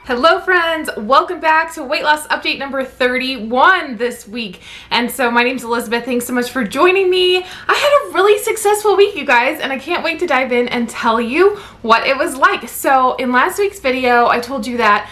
Hello friends, welcome back to weight loss update number 31 this week. And so my name's Elizabeth. Thanks so much for joining me. I had a really successful week, you guys, and I can't wait to dive in and tell you what it was like. So in last week's video, I told you that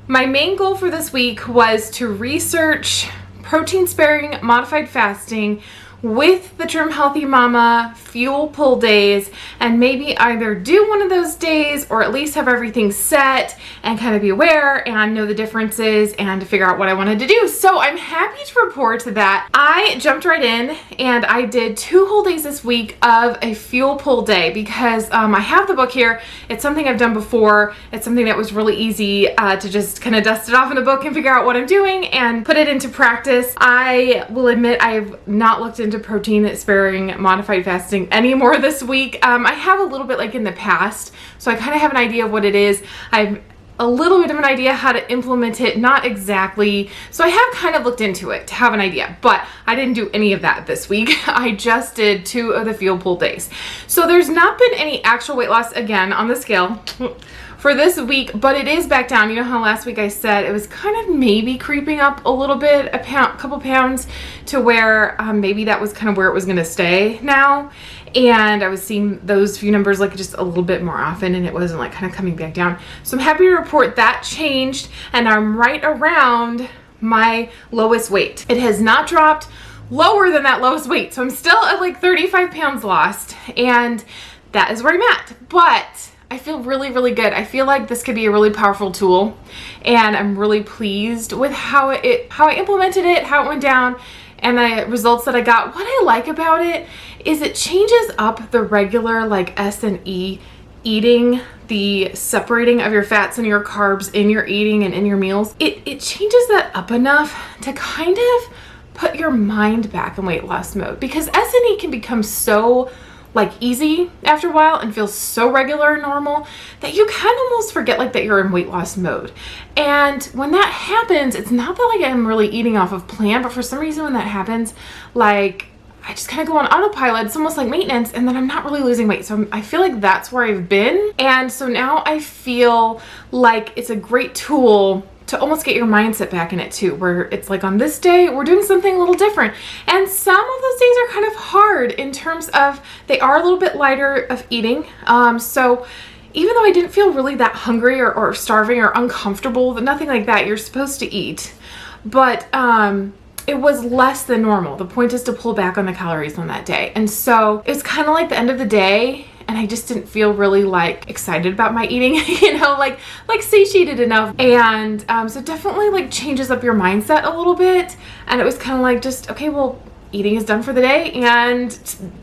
my main goal for this week was to research protein sparing modified fasting with the Trim Healthy Mama fuel pull days, and maybe either do one of those days or at least have everything set and kind of be aware and know the differences and to figure out what I wanted to do. So I'm happy to report that I jumped right in and I did 2 whole days this week of a fuel pull day because I have the book here. It's something I've done before. It's something that was really easy to just kind of dust it off in the book and figure out what I'm doing and put it into practice. I will admit I've not looked into protein sparing modified fasting anymore this week. I have a little bit like in the past, so I kind of have an idea of what it is. I've a little bit of an idea how to implement it, not exactly. So I have kind of looked into it to have an idea, but I didn't do any of that this week. I just did 2 of the fuel pull days. So there's not been any actual weight loss again on the scale for this week, but it is back down. You know how last week I said it was kind of maybe creeping up a little bit, a couple pounds, to where maybe that was kind of where it was gonna stay now. And I was seeing those few numbers like just a little bit more often, and it wasn't like kind of coming back down. So I'm happy to report that changed, and I'm right around my lowest weight. It has not dropped lower than that lowest weight. So I'm still at like 35 pounds lost, and that is where I'm at. But I feel really, really good. I feel like this could be a really powerful tool, and I'm really pleased with how I implemented it, how it went down, and the results that I got. What I like about it is it changes up the regular like S&E eating, the separating of your fats and your carbs in your eating and in your meals. It changes that up enough to kind of put your mind back in weight loss mode, because S&E can become so like easy after a while and feels so regular and normal that you kind of almost forget like that you're in weight loss mode. And when that happens, it's not that like I'm really eating off of plan, but for some reason when that happens, like I just kind of go on autopilot. It's almost like maintenance, and then I'm not really losing weight. So I feel like that's where I've been. And so now I feel like it's a great tool to almost get your mindset back in it too, where it's like on this day, we're doing something a little different. And some of those days are kind of hard in terms of they are a little bit lighter of eating. So even though I didn't feel really that hungry or starving or uncomfortable, nothing like that, you're supposed to eat. But it was less than normal. The point is to pull back on the calories on that day. And so it's kind of like the end of the day, and I just didn't feel really like excited about my eating, you know, like satiated enough. And so definitely like changes up your mindset a little bit. And it was kind of like just, okay, well, eating is done for the day and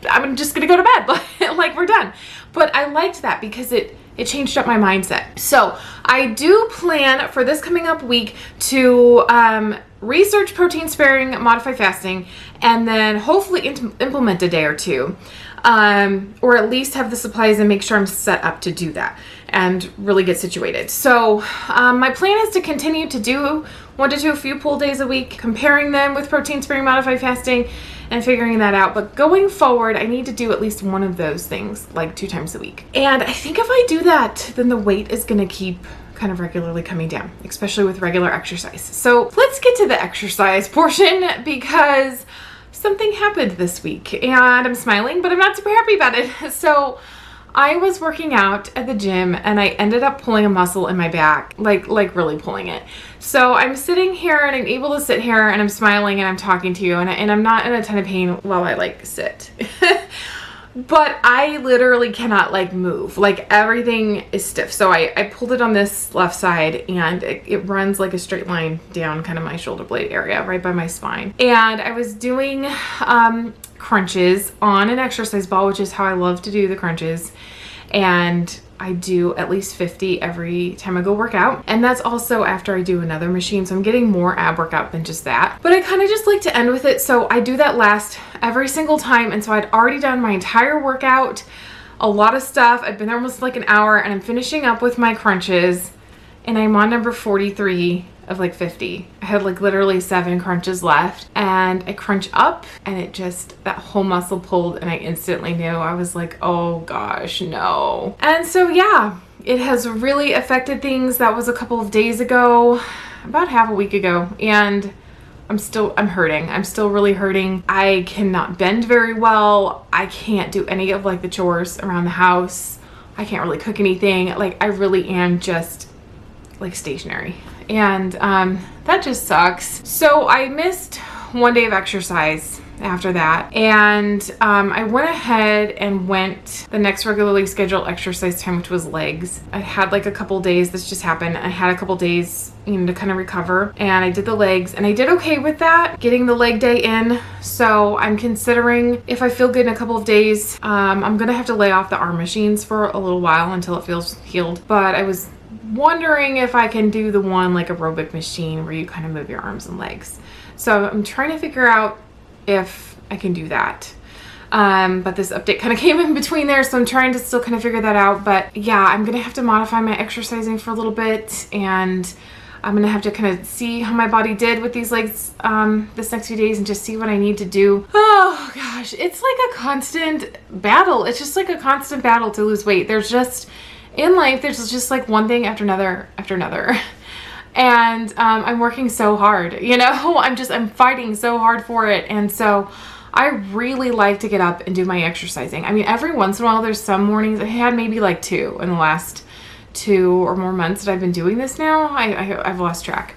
I'm just gonna go to bed, like we're done. But I liked that because it changed up my mindset. So I do plan for this coming up week to research protein sparing modified fasting, and then hopefully implement a day or 2. Or at least have the supplies and make sure I'm set up to do that and really get situated. So my plan is to continue to do 1 to 2 fuel pull days a week, comparing them with protein sparing modified fasting and figuring that out. But going forward, I need to do at least one of those things like 2 times a week. And I think if I do that, then the weight is going to keep kind of regularly coming down, especially with regular exercise. So let's get to the exercise portion, because something happened this week and I'm smiling, but I'm not super happy about it. So I was working out at the gym and I ended up pulling a muscle in my back, like really pulling it. So I'm sitting here and I'm able to sit here and I'm smiling and I'm talking to you, and I'm not in a ton of pain while I like sit. But I literally cannot like move, like everything is stiff. So I pulled it on this left side, and it runs like a straight line down kind of my shoulder blade area right by my spine. And I was doing crunches on an exercise ball, which is how I love to do the crunches. And I do at least 50 every time I go work out. And that's also after I do another machine. So I'm getting more ab workout than just that. But I kind of just like to end with it. So I do that last every single time. And so I'd already done my entire workout, a lot of stuff. I've been there almost like an hour, and I'm finishing up with my crunches. And I'm on number 43 of like 50. I had like literally 7 crunches left, and I crunch up and it just, that whole muscle pulled, and I instantly knew. I was like, oh gosh, no. And so yeah, It has really affected things. That was a couple of days ago, about half a week ago, and I'm hurting. I'm still really hurting. I cannot bend very well. I can't do any of like the chores around the house. I can't really cook anything. Like, I really am just like stationary, and that just sucks. So I missed one day of exercise after that, and I went ahead and went the next regularly scheduled exercise time, which was legs. I had like a couple days, this just happened, I had a couple days, you know, to kind of recover, and I did the legs, and I did okay with that, getting the leg day in. So I'm considering, if I feel good in a couple of days, I'm gonna have to lay off the arm machines for a little while until it feels healed. But I was wondering if I can do the one like aerobic machine where you kind of move your arms and legs. So I'm trying to figure out if I can do that. But this update kind of came in between there, so I'm trying to still kind of figure that out. But yeah, I'm gonna have to modify my exercising for a little bit, and I'm gonna have to kind of see how my body did with these legs this next few days, and just see what I need to do. Oh gosh, it's like a constant battle. It's just like a constant battle to lose weight. There's just, in life, there's just like one thing after another after another. And I'm working so hard, you know, I'm fighting so hard for it. And so I really like to get up and do my exercising. I mean, every once in a while, there's some mornings, I had maybe like 2 in the last 2 or more months that I've been doing this now. I've lost track,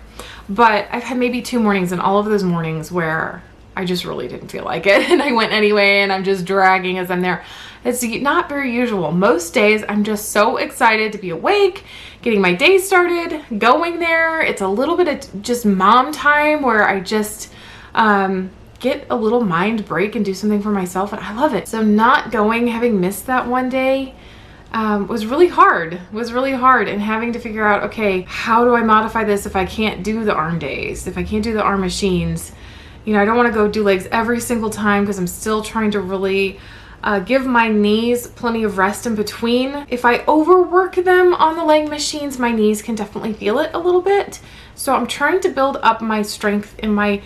but I've had maybe 2 mornings, and all of those mornings where I just really didn't feel like it, and I went anyway, and I'm just dragging as I'm there. It's not very usual. Most days I'm just so excited to be awake, getting my day started, going there. It's a little bit of just mom time where I just get a little mind break and do something for myself, and I love it. So not going, having missed that one day, was really hard, and having to figure out, okay, how do I modify this if I can't do the arm days, if I can't do the arm machines? You know, I don't want to go do legs every single time because I'm still trying to really give my knees plenty of rest in between. If I overwork them on the leg machines, my knees can definitely feel it a little bit. So I'm trying to build up my strength in my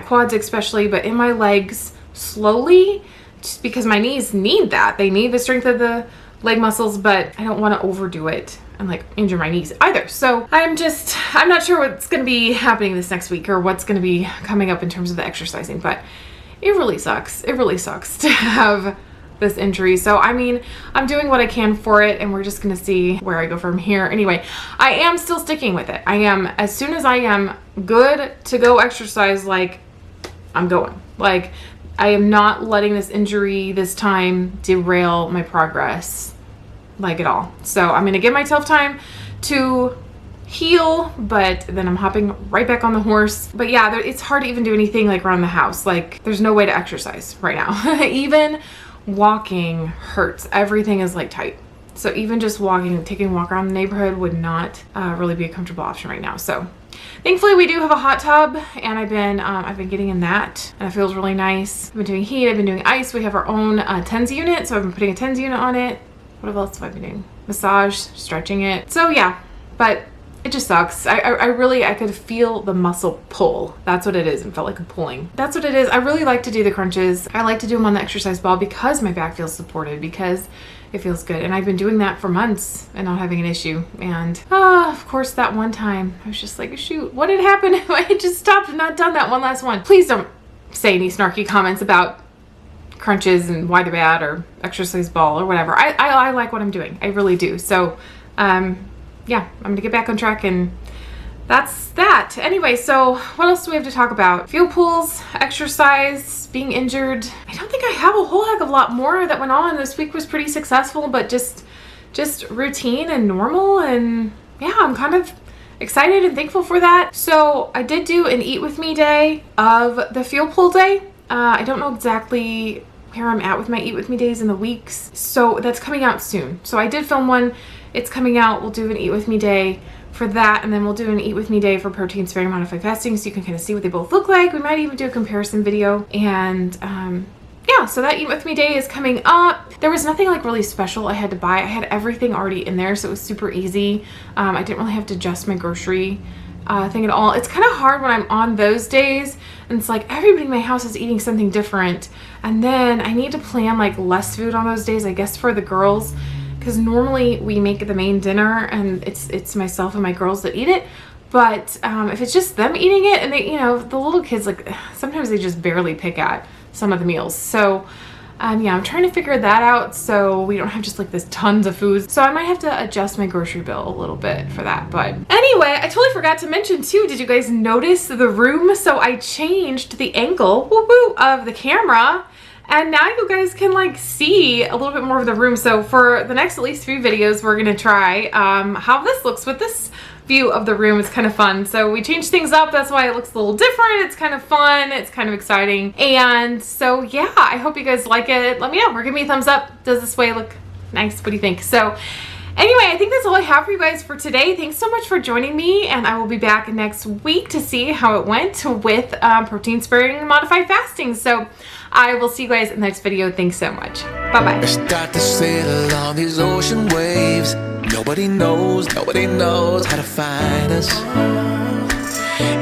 quads especially, but in my legs slowly, just because my knees need that. They need the strength of the leg muscles, but I don't want to overdo it and like injure my knees either. So I'm not sure what's going to be happening this next week or what's going to be coming up in terms of the exercising, but it really sucks. It really sucks to have this injury. So I mean, I'm doing what I can for it, and we're just gonna see where I go from here. Anyway, I am still sticking with it. I am, as soon as I am good to go exercise, like, I'm going. Like, I am not letting this injury this time derail my progress, like, at all. So I'm gonna give myself time to heal, but then I'm hopping right back on the horse. But yeah, it's hard to even do anything like around the house. Like, there's no way to exercise right now. Even walking hurts. Everything is like tight. So even just walking, taking a walk around the neighborhood would not really be a comfortable option right now. So thankfully we do have a hot tub, and I've been getting in that, and it feels really nice. I've been doing heat, I've been doing ice. We have our own TENS unit, so I've been putting a TENS unit on it. What else have I been doing? Massage, stretching it. So yeah, but it just sucks. I could feel the muscle pull. That's what it is. It felt like a pulling. That's what it is. I really like to do the crunches. I like to do them on the exercise ball because my back feels supported, because it feels good. And I've been doing that for months and not having an issue. And of course, that one time I was just like, shoot, what had happened if I had just stopped and not done that one last one? Please don't say any snarky comments about crunches and why they're bad, or exercise ball or whatever. I like what I'm doing. I really do. So, yeah, I'm gonna get back on track, and that's that. Anyway, so what else do we have to talk about? Field pools, exercise, being injured. I don't think I have a whole heck of a lot more that went on. This week was pretty successful, but just routine and normal, and yeah, I'm kind of excited and thankful for that. So I did do an Eat With Me day of the field pool day. I don't know exactly where I'm at with my Eat With Me days in the weeks, so that's coming out soon. So I did film one. It's coming out. We'll do an Eat With Me day for that, and then we'll do an Eat With Me day for protein sparing modified fasting, so you can kind of see what they both look like. We might even do a comparison video. And yeah, so that Eat With Me day is coming up. There was nothing like really special I had to buy. I had everything already in there, so it was super easy. I didn't really have to adjust my grocery thing at all. It's kind of hard when I'm on those days, and it's like everybody in my house is eating something different, and then I need to plan like less food on those days, I guess, for the girls, because normally we make the main dinner and it's myself and my girls that eat it. But if it's just them eating it, and they, you know, the little kids, like, sometimes they just barely pick at some of the meals. So yeah, I'm trying to figure that out so we don't have just like this tons of food. So I might have to adjust my grocery bill a little bit for that. But anyway, I totally forgot to mention too, did you guys notice the room? So I changed the angle of the camera, and now you guys can like see a little bit more of the room. So for the next at least 3 videos, we're gonna try how this looks with this view of the room. Is kind of fun. So we changed things up. That's why it looks a little different. It's kind of fun. It's kind of exciting. And so yeah, I hope you guys like it. Let me know, or give me a thumbs up. Does this way look nice? What do you think? So anyway, I think that's all I have for you guys for today. Thanks so much for joining me, and I will be back next week to see how it went with protein sparing modified fasting. So I will see you guys in the next video. Thanks so much. Bye-bye. I start to sail along these ocean waves. Nobody knows how to find us.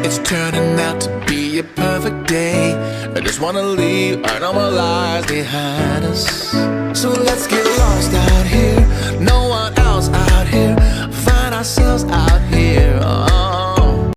It's turning out to be a perfect day. I just wanna leave our normal lives behind us. So let's get lost out here.